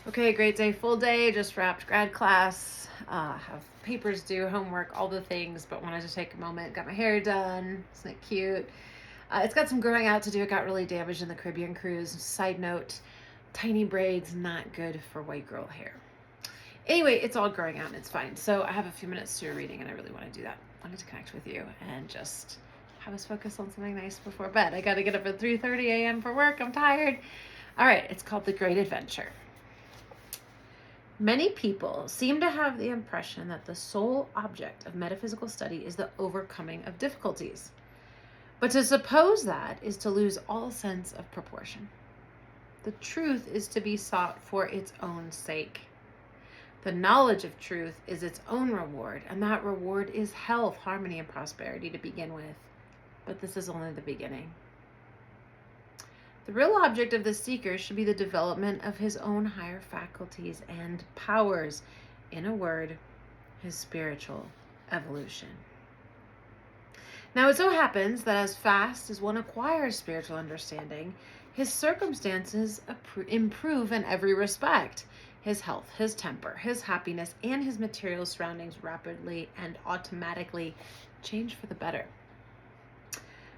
Okay, great day, full day, just wrapped grad class, have papers due, homework, all the things, but wanted to take a moment, got my hair done, isn't it cute? It's got some growing out to do, it got really damaged in the Caribbean cruise. Side note, tiny braids, not good for white girl hair. Anyway, it's all growing out and it's fine. So I have a few minutes to do a reading and I really want to do that. I wanted to connect with you and just have us focus on something nice before bed. I got to get up at 3:30 a.m. for work, I'm tired. All right, it's called The Great Adventure. Many people seem to have the impression that the sole object of metaphysical study is the overcoming of difficulties. But to suppose that is to lose all sense of proportion. The truth is to be sought for its own sake. The knowledge of truth is its own reward, and that reward is health, harmony, and prosperity to begin with. But this is only the beginning. The real object of the seeker should be the development of his own higher faculties and powers. In a word, his spiritual evolution. Now, it so happens that as fast as one acquires spiritual understanding, his circumstances improve in every respect. His health, his temper, his happiness, and his material surroundings rapidly and automatically change for the better.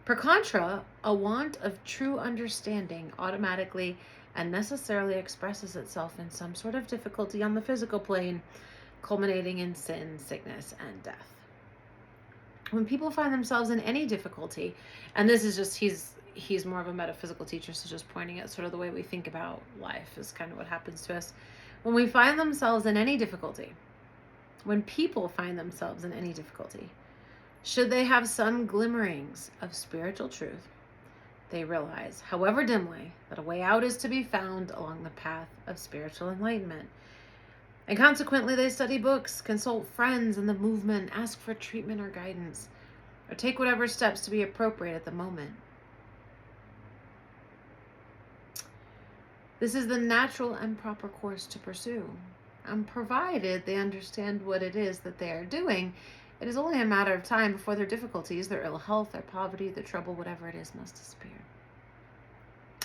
Per contra, a want of true understanding automatically and necessarily expresses itself in some sort of difficulty on the physical plane, culminating in sin, sickness, and death. When people find themselves in any difficulty, and this is just, he's more of a metaphysical teacher, so just pointing at sort of the way we think about life is kind of what happens to us. When we find themselves in any difficulty, when people find themselves in any difficulty, should they have some glimmerings of spiritual truth, they realize, however dimly, that a way out is to be found along the path of spiritual enlightenment. And consequently, they study books, consult friends in the movement, ask for treatment or guidance, or take whatever steps to be appropriate at the moment. This is the natural and proper course to pursue, and provided they understand what it is that they are doing, it is only a matter of time before their difficulties, their ill health, their poverty, their trouble, whatever it is, must disappear.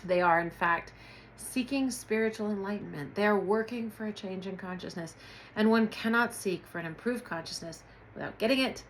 They are, in fact, seeking spiritual enlightenment. They are working for a change in consciousness, and one cannot seek for an improved consciousness without getting it,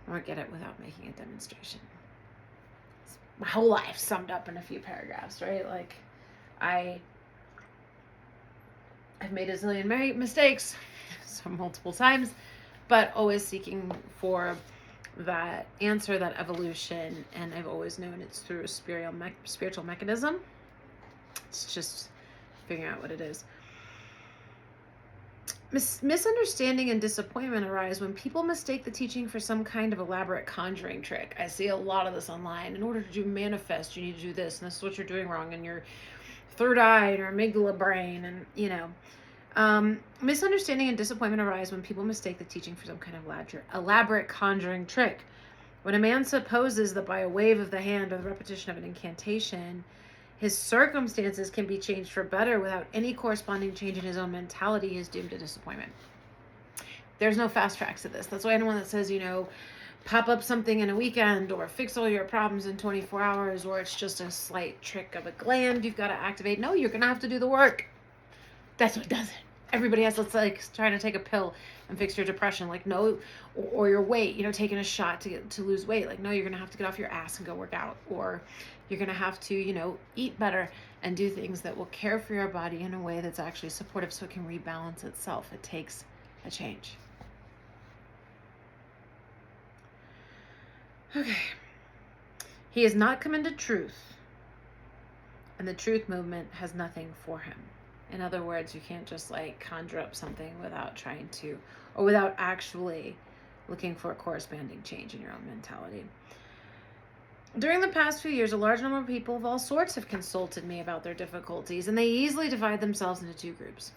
or get it without making a demonstration. It's my whole life summed up in a few paragraphs, right? Like, I've made a zillion mistakes, so multiple times, but always seeking for that answer, that evolution, and I've always known it's through a spiritual mechanism. It's just figuring out what it is. Misunderstanding and disappointment arise when people mistake the teaching for some kind of elaborate conjuring trick. I see a lot of this online. In order to manifest, you need to do this, and this is what you're doing wrong in your third eye or amygdala brain, and misunderstanding and disappointment arise when people mistake the teaching for some kind of elaborate conjuring trick. When a man supposes that by a wave of the hand or the repetition of an incantation, his circumstances can be changed for better without any corresponding change in his own mentality, he is doomed to disappointment. There's no fast tracks to this. That's why anyone that says, pop up something in a weekend or fix all your problems in 24 hours, or it's just a slight trick of a gland you've got to activate. No, you're going to have to do the work. That's what does it. Everybody else that's like trying to take a pill and fix your depression. Like, no, or your weight, taking a shot to lose weight. Like, no, you're going to have to get off your ass and go work out. Or you're going to have to, eat better and do things that will care for your body in a way that's actually supportive so it can rebalance itself. It takes a change. Okay. He has not come into truth, and the truth movement has nothing for him. In other words, you can't just conjure up something without trying to, or without actually looking for a corresponding change in your own mentality. During the past few years, a large number of people of all sorts have consulted me about their difficulties, and they easily divide themselves into two groups.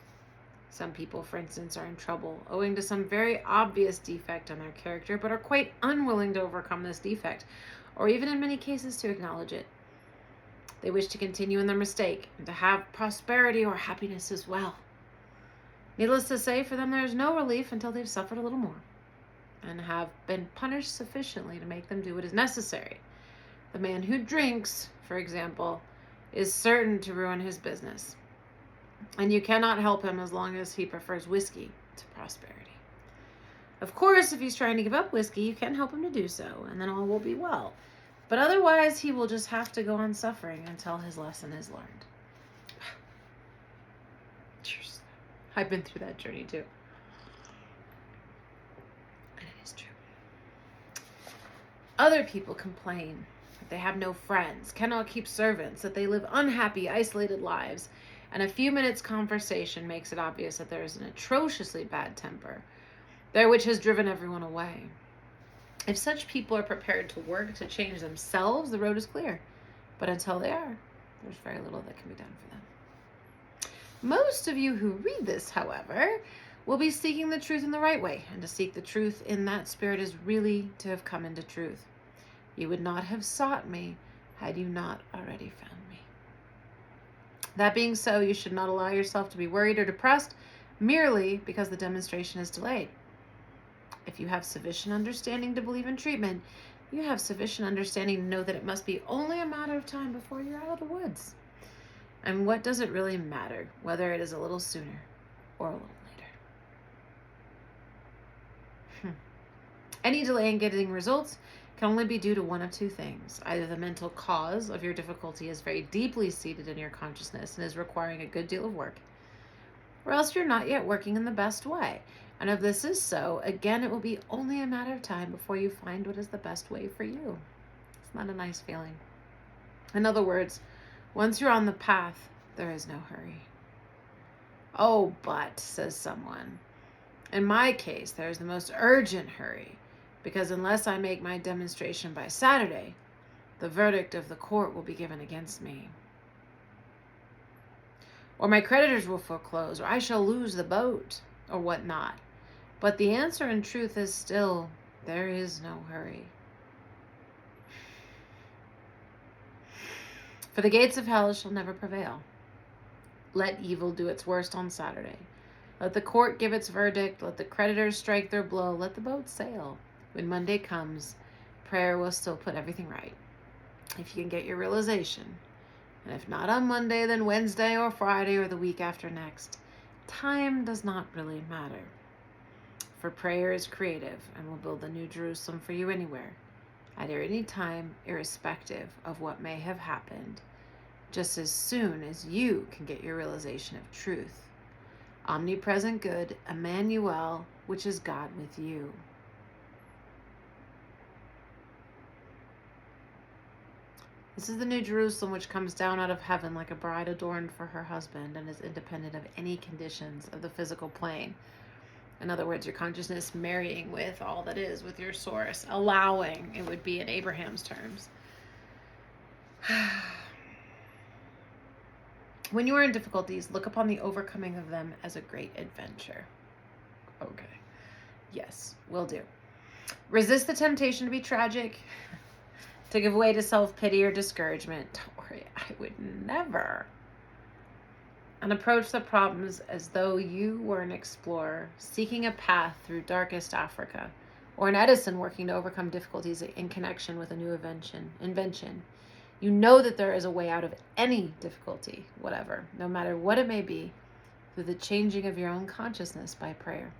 Some people, for instance, are in trouble owing to some very obvious defect in their character, but are quite unwilling to overcome this defect, or even in many cases to acknowledge it. They wish to continue in their mistake and to have prosperity or happiness as well. Needless to say, for them there is no relief until they've suffered a little more and have been punished sufficiently to make them do what is necessary. The man who drinks, for example, is certain to ruin his business. And you cannot help him as long as he prefers whiskey to prosperity. Of course, if he's trying to give up whiskey, you can help him to do so, and then all will be well. But otherwise, he will just have to go on suffering until his lesson is learned. Cheers. I've been through that journey too. And it is true. Other people complain that they have no friends, cannot keep servants, that they live unhappy, isolated lives, and a few minutes' conversation makes it obvious that there is an atrociously bad temper there which has driven everyone away. If such people are prepared to work to change themselves, the road is clear. But until they are, there's very little that can be done for them. Most of you who read this, however, will be seeking the truth in the right way, and to seek the truth in that spirit is really to have come into truth. You would not have sought me had you not already found me. That being so, you should not allow yourself to be worried or depressed merely because the demonstration is delayed. If you have sufficient understanding to believe in treatment, you have sufficient understanding to know that it must be only a matter of time before you're out of the woods. And what does it really matter, whether it is a little sooner or a little later? Any delay in getting results can only be due to one of two things. Either the mental cause of your difficulty is very deeply seated in your consciousness and is requiring a good deal of work, or else you're not yet working in the best way. And if this is so, again, it will be only a matter of time before you find what is the best way for you. It's not a nice feeling. In other words, once you're on the path, there is no hurry. Oh, but, says someone, in my case, there is the most urgent hurry, because unless I make my demonstration by Saturday, the verdict of the court will be given against me. Or my creditors will foreclose, or I shall lose the boat, or whatnot. But the answer in truth is still, there is no hurry. For the gates of hell shall never prevail. Let evil do its worst on Saturday. Let the court give its verdict. Let the creditors strike their blow. Let the boat sail. When Monday comes, prayer will still put everything right, if you can get your realization. And if not on Monday, then Wednesday or Friday or the week after next. Time does not really matter. For prayer is creative and will build the new Jerusalem for you anywhere, at any time, irrespective of what may have happened, just as soon as you can get your realization of truth. Omnipresent good, Emmanuel, which is God with you. This is the new Jerusalem which comes down out of heaven like a bride adorned for her husband and is independent of any conditions of the physical plane. In other words, your consciousness marrying with all that is, with your source, allowing, it would be in Abraham's terms. When you are in difficulties, look upon the overcoming of them as a great adventure. Okay. Yes, will do. Resist the temptation to be tragic, to give way to self-pity or discouragement. Don't worry, I would never. And approach the problems as though you were an explorer seeking a path through darkest Africa, or an Edison working to overcome difficulties in connection with a new invention. You know that there is a way out of any difficulty, whatever, no matter what it may be, through the changing of your own consciousness by prayer.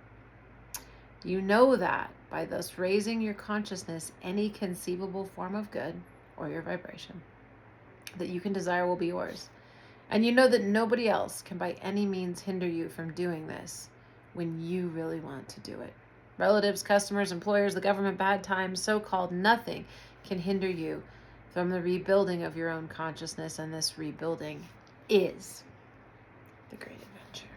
You know that by thus raising your consciousness any conceivable form of good, or your vibration, that you can desire will be yours. And you know that nobody else can by any means hinder you from doing this when you really want to do it. Relatives, customers, employers, the government, bad times, so-called, nothing can hinder you from the rebuilding of your own consciousness, and this rebuilding is the great adventure.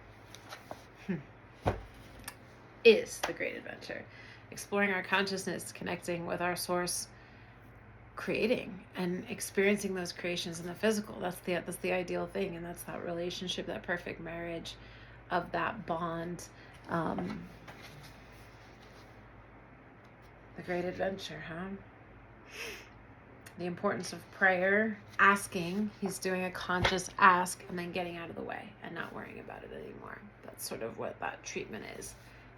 Is the great adventure. Exploring our consciousness, connecting with our source, creating and experiencing those creations in the physical. That's the ideal thing, and that's that relationship, that perfect marriage of that bond. The great adventure, huh? The importance of prayer, asking. He's doing a conscious ask and then getting out of the way and not worrying about it anymore. That's sort of what that treatment is,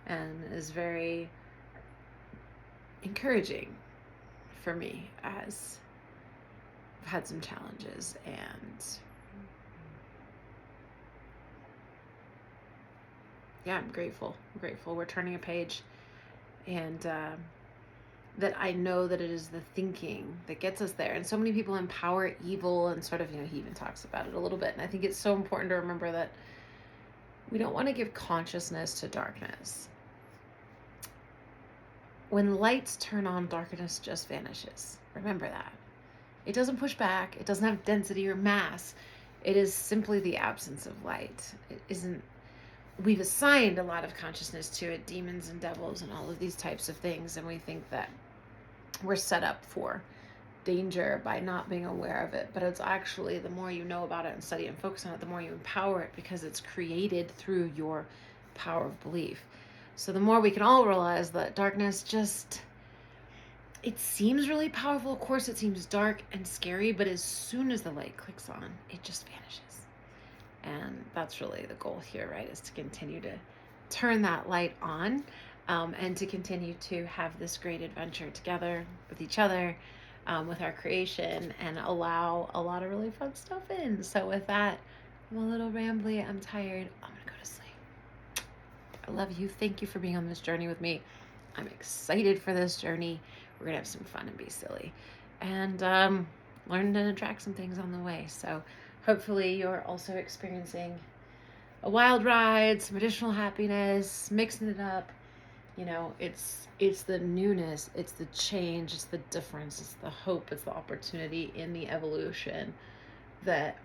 and is very encouraging for me, as I've had some challenges, and yeah, I'm grateful. I'm grateful we're turning a page, and that I know that it is the thinking that gets us there. And so many people empower evil, and sort of, he even talks about it a little bit. And I think it's so important to remember that we don't want to give consciousness to darkness. When lights turn on, darkness just vanishes. Remember that. It doesn't push back. It doesn't have density or mass. It is simply the absence of light. It isn't. We've assigned a lot of consciousness to it, demons and devils and all of these types of things, and we think that we're set up for danger by not being aware of it. But it's actually, the more you know about it and study and focus on it, the more you empower it, because it's created through your power of belief. So the more we can all realize that darkness just, it seems really powerful. Of course, it seems dark and scary, but as soon as the light clicks on, it just vanishes. And that's really the goal here, right? Is to continue to turn that light on, and to continue to have this great adventure together with each other, with our creation, and allow a lot of really fun stuff in. So with that, I'm a little rambly. I'm tired. I'm going to go to sleep. I love you. Thank you for being on this journey with me. I'm excited for this journey. We're going to have some fun and be silly, and learn to track some things on the way. So hopefully you're also experiencing a wild ride, some additional happiness, mixing it up. It's the newness, it's the change, it's the difference, it's the hope, it's the opportunity in the evolution that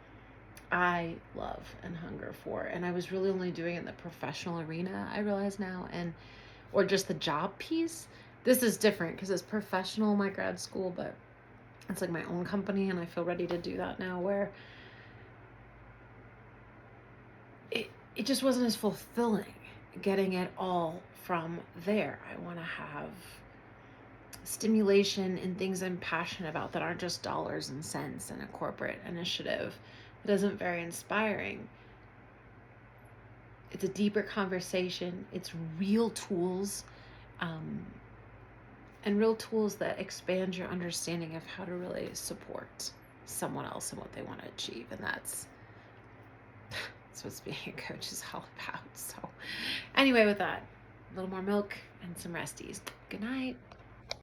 I love and hunger for. And I was really only doing it in the professional arena, I realize now, or just the job piece. This is different because it's professional, my grad school, but it's like my own company, and I feel ready to do that now, where it just wasn't as fulfilling getting it all from there. I want to have stimulation in things I'm passionate about that aren't just dollars and cents and a corporate initiative. It isn't very inspiring. It's a deeper conversation. It's real tools, and real tools that expand your understanding of how to really support someone else and what they want to achieve. And that's what being a coach is all about. So anyway, with that, a little more milk and some resties. Good night.